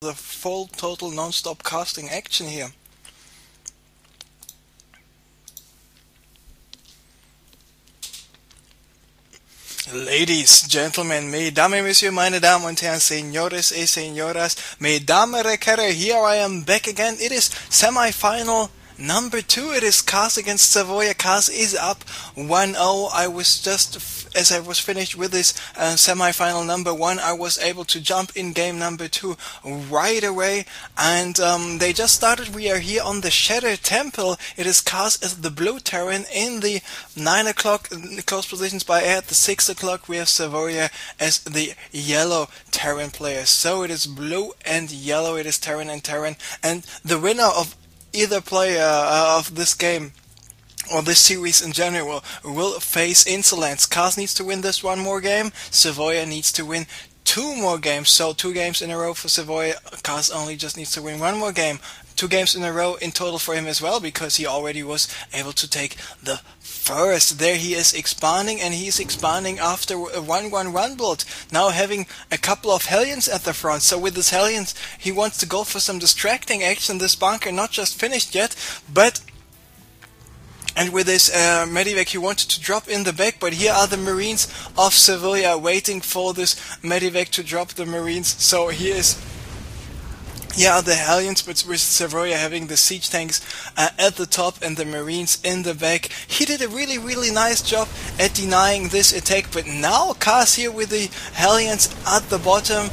the full total non-stop casting action here. Ladies, gentlemen, mesdames et messieurs, meine Damen und Herren, señores y señoras, mesdames et messieurs, here I am back again. It is semi-final number 2. It is Kaz against Servyoa. Kaz is up 1-0. I was just, as I was finished with this semi-final number 1, I was able to jump in game number 2 right away. And they just started. We are here on the Shattered Temple. It is Kaz as the blue Terran in the 9 o'clock close positions by air. At the 6 o'clock we have Servyoa as the yellow Terran player. So it is blue and yellow. It is Terran and Terran. And the winner of either player of this game or this series in general will face Insolence. Kaz needs to win this one more game. Servyoa needs to win 2 more games. So 2 games in a row for Servyoa. Kaz only just needs to win 1 more game. 2 games in a row in total for him as well, because he already was able to take the first. There he is expanding, and he's expanding after a 1-1 run build. Now having a couple of Hellions at the front. So with his Hellions, he wants to go for some distracting action. This bunker not just finished yet, but... And with this Medivac he wanted to drop in the back, but here are the Marines of Servyoa waiting for this Medivac to drop the Marines. So here are the Hellions, but with Servyoa having the siege tanks at the top and the Marines in the back. He did a really nice job at denying this attack, but now Kaz here with the Hellions at the bottom,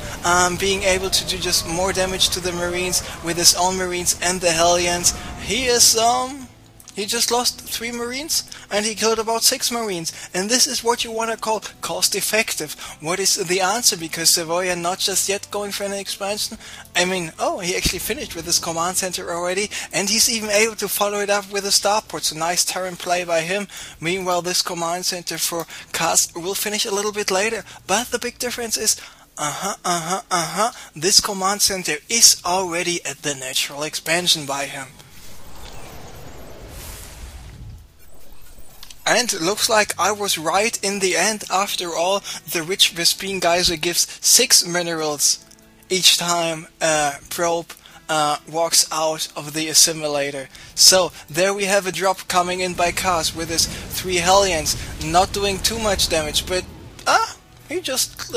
being able to do just more damage to the Marines with his own Marines and the Hellions. He just lost 3 Marines, and he killed about 6 Marines. And this is what you want to call cost-effective. What is the answer? Because Servyoa not just yet going for an expansion. I mean, he actually finished with his command center already, and he's even able to follow it up with a starport. So nice Terran play by him. Meanwhile, this command center for Kaz will finish a little bit later. But the big difference is, this command center is already at the natural expansion by him. And it looks like I was right in the end. After all, the rich Vespine geyser gives 6 minerals each time a probe walks out of the assimilator. So there we have a drop coming in by Kaz with his 3 Hellions, not doing too much damage, but he just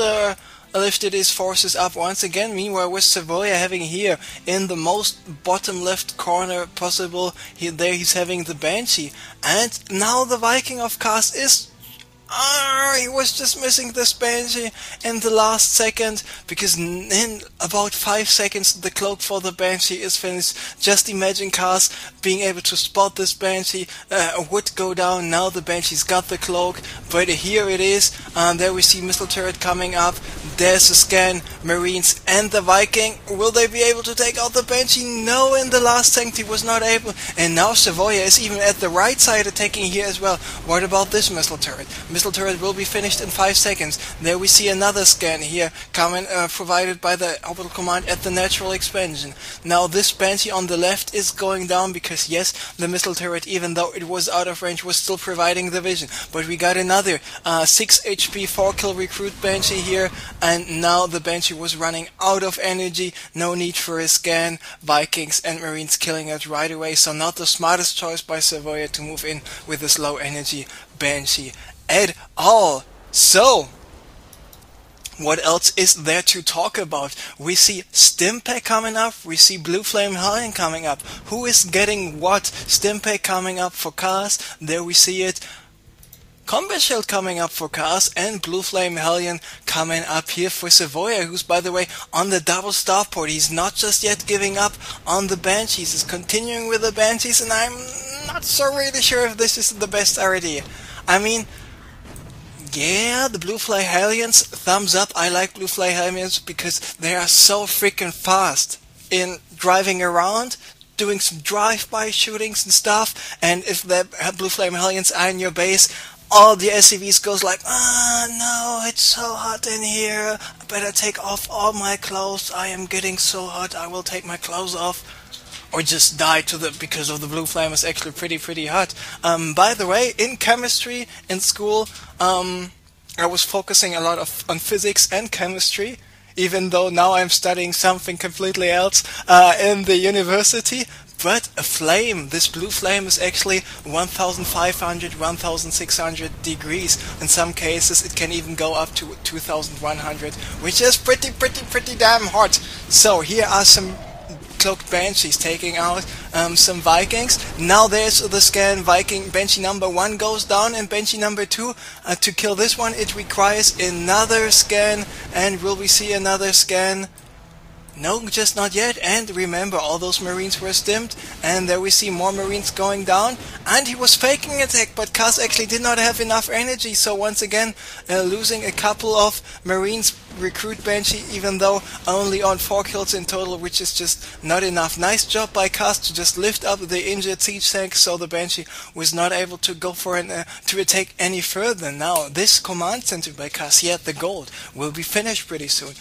lifted his forces up once again. Meanwhile, with Servyoa having here in the most bottom left corner possible, he's having the Banshee, and now the Viking of Kaz is he was just missing this Banshee in the last second, because in about 5 seconds the cloak for the Banshee is finished. Just imagine Kaz being able to spot this Banshee would go down. Now the Banshee's got the cloak, but here it is. There we see missile turret coming up. There's a scan, Marines and the Viking. Will they be able to take out the Banshee? No, in the last second he was not able. And now Servyoa is even at the right side attacking here as well. What about this missile turret? Missile turret will be finished in 5 seconds. There we see another scan here coming, provided by the orbital command at the natural expansion. Now this Banshee on the left is going down, because yes, the missile turret, even though it was out of range, was still providing the vision. But we got another 6 HP 4 kill recruit Banshee here, and now the Banshee was running out of energy. No need for a scan. Vikings and Marines killing it right away. So not the smartest choice by Servyoa to move in with this low energy Banshee at all. So what else is there to talk about? We see Stimpack coming up, we see Blue Flame Hellion coming up. Who is getting what? Stimpack coming up for Kaz, there we see it. Combat Shield coming up for Kaz, and Blue Flame Hellion coming up here for Servyoa, who's by the way on the double starport. He's not just yet giving up on the Banshees, he's continuing with the Banshees, and I'm not so really sure if this is the best idea. I mean, yeah, the Blue Flame Hellions, thumbs up. I like Blue Flame Hellions because they are so freaking fast in driving around, doing some drive-by shootings and stuff. And if the Blue Flame Hellions are in your base, all the SCVs goes like, no, it's so hot in here, I better take off all my clothes, I am getting so hot, I will take my clothes off. Or just die because of the blue flame is actually pretty hot. By the way, in chemistry in school, I was focusing a lot on physics and chemistry. even though now I'm studying something completely else in the university. But a flame, this blue flame is actually 1500, 1600 degrees. In some cases it can even go up to 2100, which is pretty damn hot. So here are some cloaked banshees taking out some Vikings. Now there's the scan. Banshee number 1 goes down, and Banshee number 2, to kill this one it requires another scan. And will we see another scan? No, just not yet. And remember, all those Marines were stimmed, and there we see more Marines going down, and he was faking attack, but Kaz actually did not have enough energy, so once again losing a couple of Marines. Recruit Banshee, even though only on 4 kills in total, which is just not enough. Nice job by Kaz to just lift up the injured siege tank, so the Banshee was not able to go for to attack any further. Now this command center by Kaz, yet the gold will be finished pretty soon.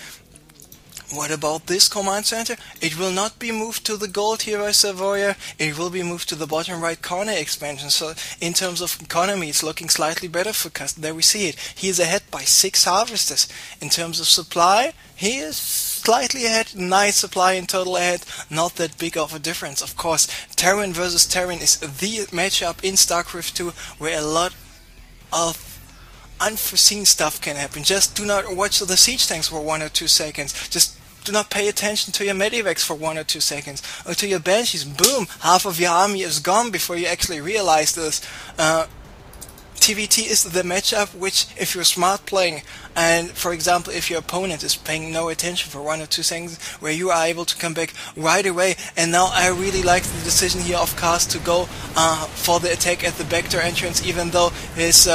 What about this command center? It will not be moved to the gold here by Servyoa, it will be moved to the bottom right corner expansion. So in terms of economy, it's looking slightly better for Kaz. There we see it. He is ahead by 6 harvesters. In terms of supply, he is slightly ahead. Nice supply in total ahead. Not that big of a difference. Of course, Terran versus Terran is the matchup in StarCraft 2 where a lot of unforeseen stuff can happen. Just do not watch the siege tanks for 1 or 2 seconds. Just do not pay attention to your medivacs for 1 or 2 seconds. Or to your banshees. Boom! Half of your army is gone before you actually realize this. TVT is the matchup which, if you're smart playing, and for example if your opponent is paying no attention for 1 or 2 seconds, where you are able to come back right away. And now I really like the decision here of Kaz to go for the attack at the backdoor entrance, even though his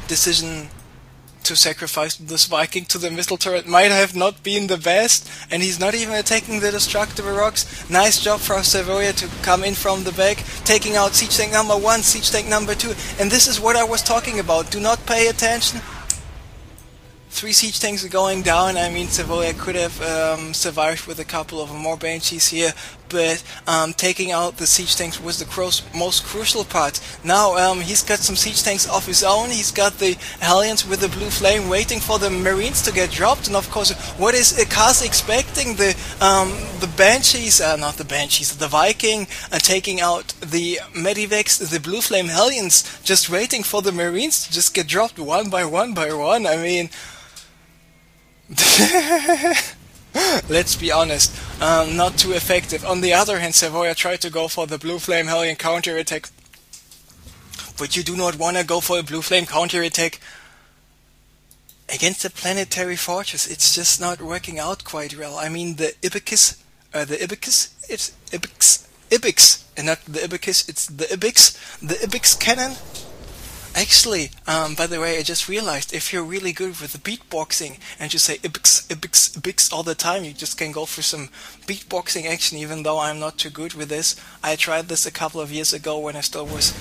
decision to sacrifice this Viking to the missile turret might have not been the best, and he's not even attacking the destructible rocks. Nice job from Servyoa to come in from the back, taking out siege tank number 1, siege tank number 2, and this is what I was talking about. Do not pay attention. 3 siege tanks are going down. I mean, Servyoa could have survived with a couple of more banshees here, but taking out the siege tanks was the most crucial part. Now he's got some siege tanks of his own. He's got the Hellions with the blue flame waiting for the Marines to get dropped, and of course, what is Kaz expecting? The banshees, not the banshees, the Viking taking out the medivacs, the blue flame Hellions, just waiting for the Marines to just get dropped one by one by one. I mean, let's be honest, not too effective. On the other hand, Servyoa tried to go for the blue flame Hellion counter-attack, but you do not want to go for a blue flame counter-attack against a planetary fortress. It's just not working out quite well. I mean, the Ibix, it's Ibix, and not the Ibix, it's the Ibix cannon. Actually, by the way, I just realized, if you're really good with the beatboxing and you say Ibix, Ibix, Ibix all the time, you just can go for some beatboxing action, even though I'm not too good with this. I tried this a couple of years ago when I still was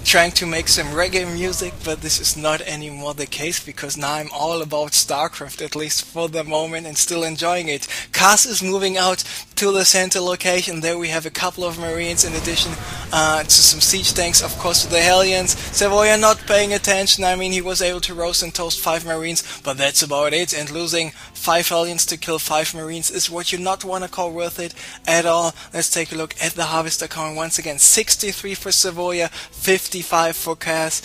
trying to make some reggae music, but this is not anymore the case, because now I'm all about StarCraft, at least for the moment, and still enjoying it. Kaz is moving out to the center location. There we have a couple of Marines in addition to some siege tanks, of course, to the Hellions. Servyoa not paying attention. I mean, he was able to roast and toast 5 Marines, but that's about it, and losing 5 Hellions to kill 5 Marines is what you not want to call worth it at all. Let's take a look at the harvester count once again. 63 for Servyoa, 55 for Kaz.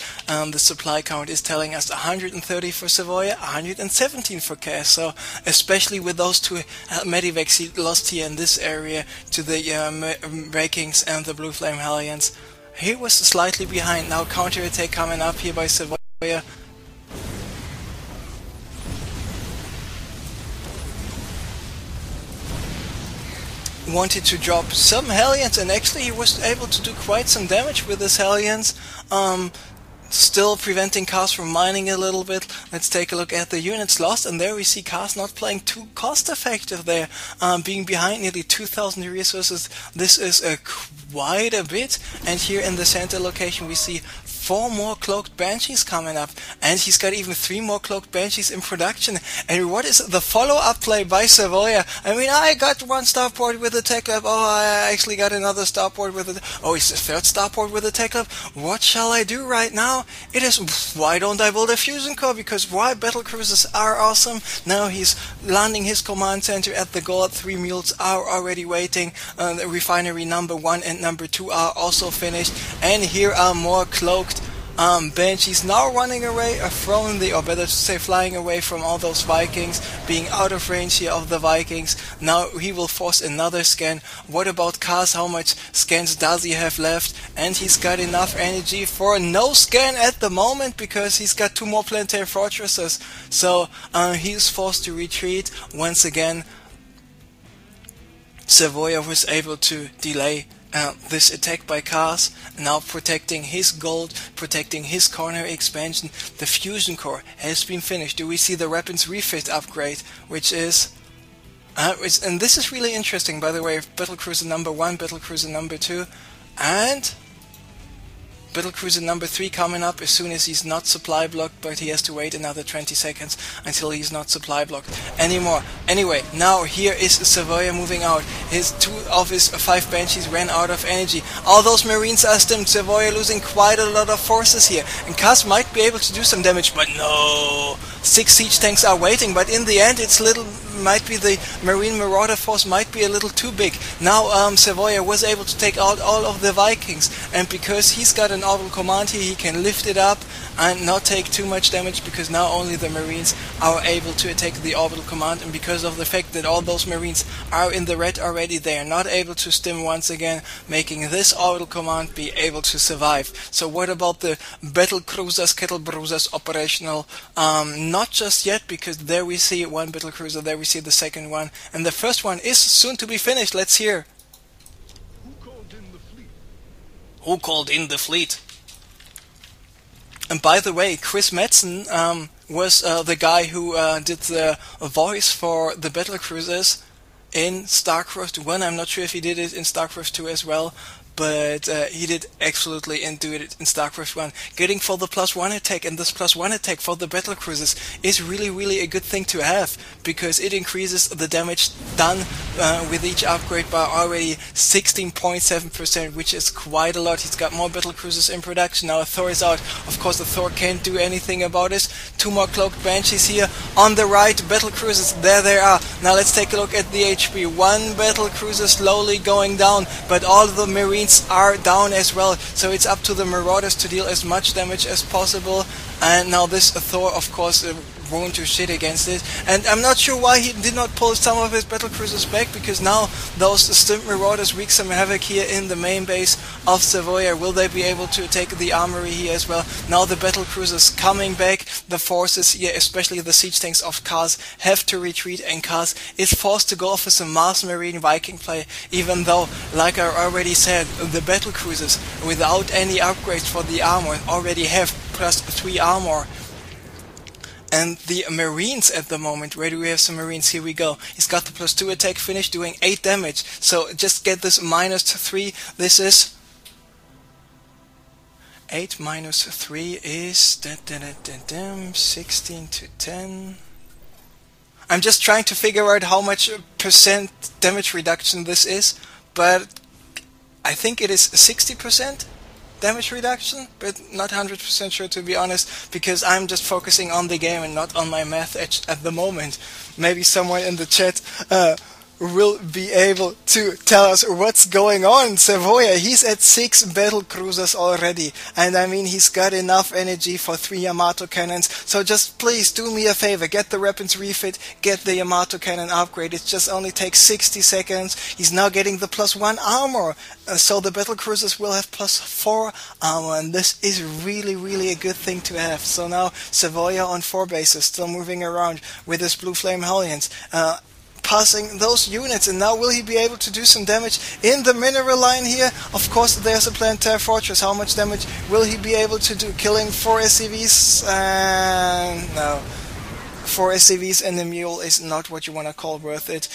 The supply count is telling us 130 for Servyoa, 117 for Kaz. So especially with those 2 medivacs he lost here in this area to the Vikings and the Blue Flame Hellions, he was slightly behind. Now counter-attack coming up here by Servyoa. Wanted to drop some Hellions, and actually he was able to do quite some damage with his Hellions, still preventing Kaz from mining a little bit. Let's take a look at the units lost, and there we see Kaz not playing too cost effective there, being behind nearly 2,000 resources. This is quite a bit, and here in the center location we see 4 more Cloaked Banshees coming up, and he's got even 3 more Cloaked Banshees in production. And what is the follow-up play by Servyoa? I mean, I got 1 starport with a tech lab. Oh, I actually got another starport with a... Oh, it's the 3rd starport with a tech lab. What shall I do right now? It is, why don't I build a fusion core? Because why? Battlecruisers are awesome. Now he's landing his command center at the goal. 3 mules are already waiting. The refinery number 1 and number 2 are also finished. And here are more Cloaked Banshees now running away from the, or better to say flying away from all those Vikings, being out of range here of the Vikings. Now he will force another scan. What about Kaz? How much scans does he have left? And he's got enough energy for no scan at the moment, because he's got 2 more planetary fortresses. So he's forced to retreat once again. Servyoa was able to delay this attack by Kaz, now protecting his gold, protecting his corner expansion. The fusion core has been finished. Do we see the weapons refit upgrade, which is... and this is really interesting, by the way. Battlecruiser number 1, Battlecruiser number 2, and Battlecruiser number 3 coming up as soon as he's not supply blocked, but he has to wait another 20 seconds until he's not supply blocked anymore. Anyway, now here is Servyoa moving out. 2 of his 5 Banshees ran out of energy. All those Marines are stimmed. Servyoa losing quite a lot of forces here. And Kaz might be able to do some damage, but no! 6 siege tanks are waiting, but in the end it's might be the Marine Marauder force might be a little too big. Now Servyoa was able to take out all of the Vikings, and because he's got an orbital command here, he can lift it up and not take too much damage, because now only the Marines are able to attack the orbital command, and because of the fact that all those Marines are in the red already, they are not able to stim once again, making this orbital command be able to survive. So what about the battle cruisers, kettle bruisers operational? Not just yet, because there we see 1 battle cruiser, there we see the 2nd one, and the 1st one is soon to be finished. Let's hear. Who called in the fleet? Who called in the fleet? And by the way, Chris Madsen was the guy who did the voice for the battle cruisers in StarCraft 1. I'm not sure if he did it in StarCraft 2 as well, but he did absolutely do it in StarCraft 1. Getting for the +1 attack, and this +1 attack for the battle cruisers is really a good thing to have, because it increases the damage done with each upgrade by already 16.7%, which is quite a lot. He's got more battle cruisers in production. Now Thor is out. Of course the Thor can't do anything about this. 2 more Cloaked Banshees here on the right. Battle cruisers, there they are. Now let's take a look at the HP. 1 battle cruiser slowly going down, but all the Marines are down as well, so it's up to the Marauders to deal as much damage as possible. And now this Thor, of course, won't do shit against it, and I'm not sure why he did not pull some of his battle cruisers back, because now those stimmed Marauders wreak some havoc here in the main base of Servyoa. Will they be able to take the armory here as well? Now the battle cruisers coming back, the forces here, especially the siege tanks of Kaz, have to retreat, and Kaz is forced to go for some Mars Marine Viking play, even though, like I already said, the battle cruisers without any upgrades for the armor already have +3 armor. And the Marines at the moment, where do we have some Marines? Here we go. He's got the +2 attack finished, doing 8 damage. So just get this -3. This is 8 minus 3 is 16 to 10. I'm just trying to figure out how much percent damage reduction this is, but I think it is 60% damage reduction, but not 100% sure, to be honest, because I'm just focusing on the game and not on my math at the moment. Maybe someone in the chat will be able to tell us what's going on. Servyoa, he's at 6 battle cruisers already, and I mean, he's got enough energy for 3 Yamato cannons. So just please do me a favor, get the weapons refit, get the Yamato cannon upgrade. It just only takes 60 seconds. He's now getting the +1 armor, so the battle cruisers will have +4 armor, and this is really a good thing to have. So now Servyoa on 4 bases, still moving around with his Blue Flame Hellions, passing those units, and now will he be able to do some damage in the mineral line here? Of course there's a planetary fortress. How much damage will he be able to do? Killing 4 SCVs? No. 4 SCVs and a mule is not what you want to call worth it.